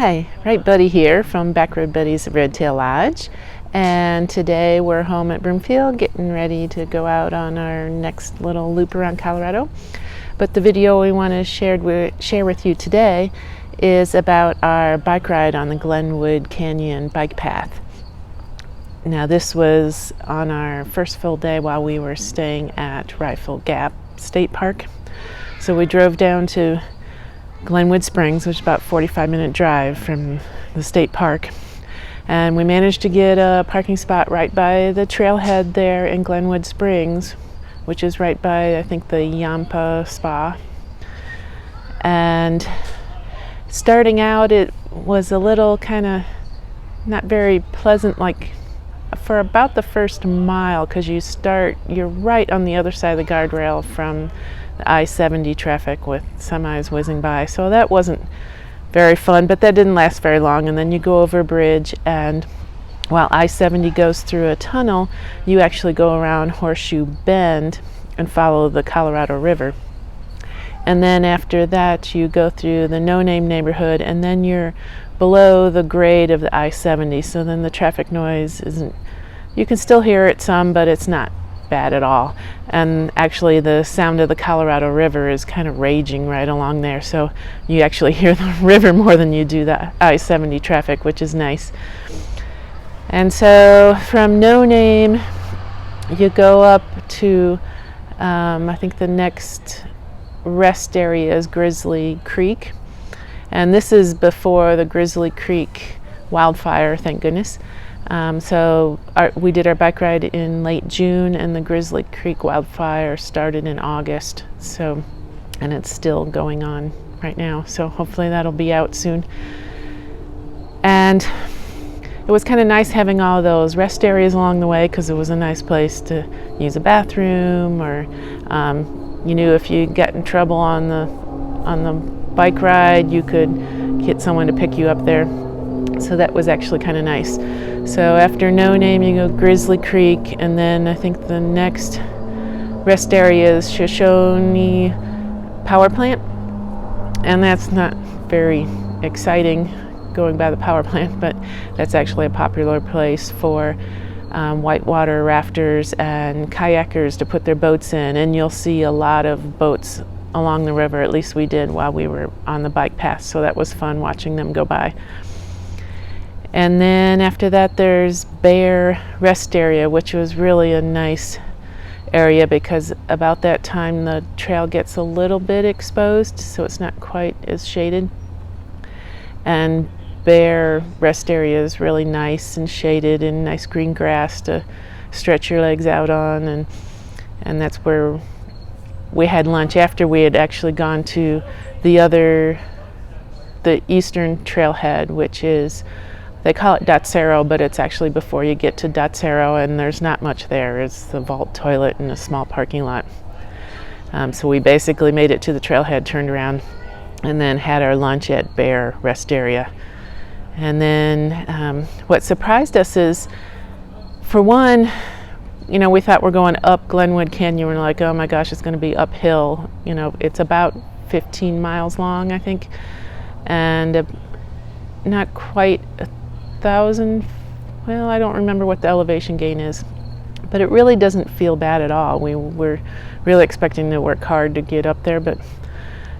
Hi, Right Buddy here from Backroad Buddies at Redtail Lodge, and today we're home at Broomfield getting ready to go out on our next little loop around Colorado. But the video we want to share with you today is about our bike ride on the Glenwood Canyon bike path. Now this was on our first full day while we were staying at Rifle Gap State Park. So we drove down to Glenwood Springs, which is about a 45-minute drive from the state park, and we managed to get a parking spot right by the trailhead there in Glenwood Springs, which is right by, I think, the Yampa Spa. And starting out, it was a little kind of not very pleasant, like for about the first mile, because you're right on the other side of the guardrail from the I-70 traffic with semis whizzing by. So that wasn't very fun, but that didn't last very long. And then you go over a bridge, and while I-70 goes through a tunnel, you actually go around Horseshoe Bend and follow the Colorado River. And then after that, you go through the No Name neighborhood, and then you're below the grade of the I-70. So then the traffic noise isn't, you can still hear it some, but it's not bad at all. And actually the sound of the Colorado River is kind of raging right along there, so you actually hear the river more than you do the I-70 traffic, which is nice. And so from No Name you go up to I think the next rest area is Grizzly Creek, and this is before the Grizzly Creek wildfire, thank goodness. So we did our bike ride in late June, and the Grizzly Creek wildfire started in August. So, and it's still going on right now. So hopefully that'll be out soon. And it was kind of nice having all those rest areas along the way, because it was a nice place to use a bathroom, or you knew if you got in trouble on the bike ride, you could get someone to pick you up there. So that was actually kind of nice. So after No Name, you go Grizzly Creek, and then I think the next rest area is Shoshone power plant. And that's not very exciting going by the power plant, but that's actually a popular place for whitewater rafters and kayakers to put their boats in. And you'll see a lot of boats along the river, at least we did while we were on the bike path. So that was fun watching them go by. And then after that, there's Bair rest area, which was really a nice area, because about that time the trail gets a little bit exposed, so it's not quite as shaded. And Bair rest area is really nice and shaded, and nice green grass to stretch your legs out on. And that's where we had lunch after we had actually gone to the eastern trailhead, which is, they call it Dotsero, but it's actually before you get to Dotsero, and there's not much there. It's the vault toilet and a small parking lot. So we basically made it to the trailhead, turned around, and then had our lunch at Bair rest area. And then what surprised us is, for one, you know, we thought we're going up Glenwood Canyon. We're like, oh my gosh, it's going to be uphill. You know, it's about 15 miles long, I think, and not quite 1,000. Well, I don't remember what the elevation gain is, but it really doesn't feel bad at all. We were really expecting to work hard to get up there, but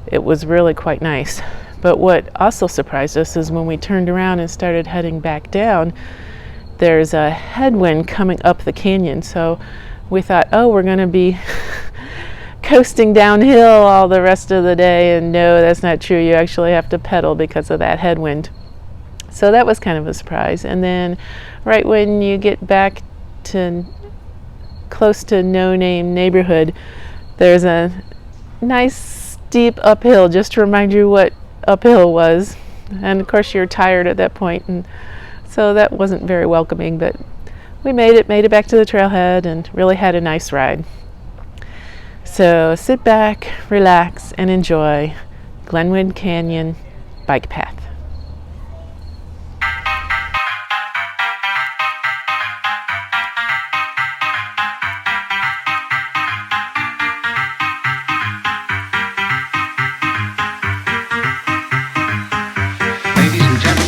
it was really quite nice. But what also surprised us is when we turned around and started heading back down, there's a headwind coming up the canyon. So we thought, oh, we're going to be coasting downhill all the rest of the day, and no, that's not true. You actually have to pedal because of that headwind. So that was kind of a surprise. And then right when you get back to close to No Name neighborhood, there's a nice steep uphill, just to remind you what uphill was. And of course you're tired at that point, and so that wasn't very welcoming, but we made it back to the trailhead and really had a nice ride. So sit back, relax, and enjoy Glenwood Canyon bike path. Ladies and gentlemen.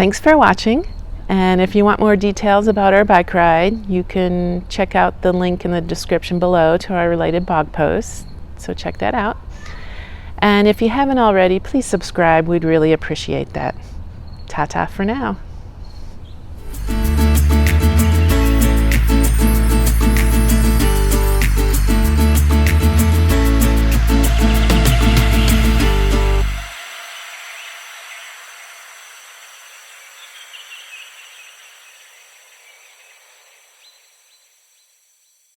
Thanks for watching. And if you want more details about our bike ride, you can check out the link in the description below to our related blog posts. So check that out. And if you haven't already, please subscribe. We'd really appreciate that. Ta-ta for now.